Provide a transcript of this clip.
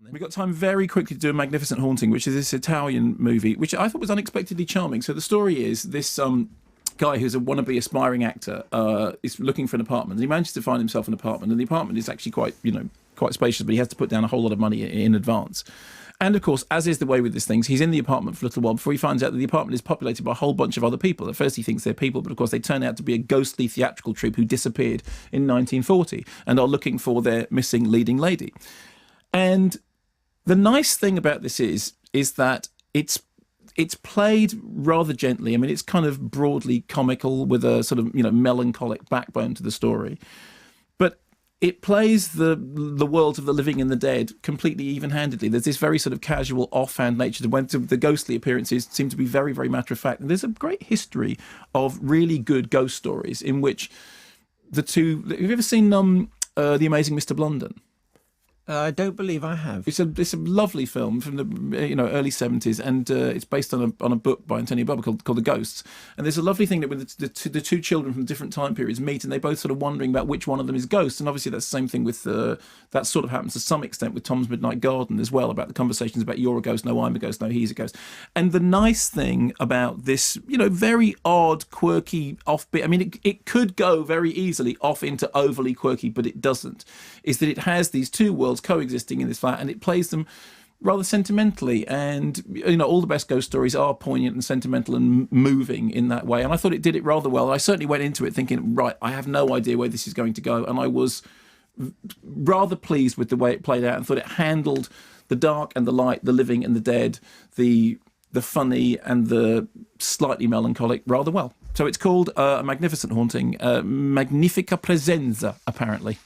We've got time very quickly to do A Magnificent Haunting, which is this Italian movie, which I thought was unexpectedly charming. So the story is this guy who's a wannabe aspiring actor is looking for an apartment. And he manages to find himself an apartment, and the apartment is actually quite spacious, but he has to put down a whole lot of money in advance. And of course, as is the way with these things, he's in the apartment for a little while before he finds out that the apartment is populated by a whole bunch of other people. At first he thinks they're people, but of course they turn out to be a ghostly theatrical troupe who disappeared in 1940 and are looking for their missing leading lady. And the nice thing about this is that it's played rather gently. I mean, it's kind of broadly comical with a sort of, melancholic backbone to the story. But it plays the worlds of the living and the dead completely even-handedly. There's this very sort of casual, offhand nature. When the ghostly appearances seem to be very, very matter-of-fact. And there's a great history of really good ghost stories in which the two... Have you ever seen The Amazing Mr. Blunden? I don't believe I have. It's a lovely film from the early 70s, and it's based on a book by Antonio Barber called The Ghosts. And there's a lovely thing that when the two children from different time periods meet, and they both sort of wondering about which one of them is ghost. And obviously that's the same thing with that sort of happens to some extent with Tom's Midnight Garden as well, about the conversations about you're a ghost, no I'm a ghost, no he's a ghost. And the nice thing about this very odd, quirky, offbeat, I mean it could go very easily off into overly quirky, but it doesn't, is that it has these two worlds coexisting in this flat, and it plays them rather sentimentally. And all the best ghost stories are poignant and sentimental and moving in that way, and I thought it did it rather well. I certainly went into it thinking, right, I have no idea where this is going to go, and I was rather pleased with the way it played out, and thought it handled the dark and the light, the living and the dead, the funny and the slightly melancholic rather well. So it's called A Magnificent Haunting, Magnifica Presenza, apparently.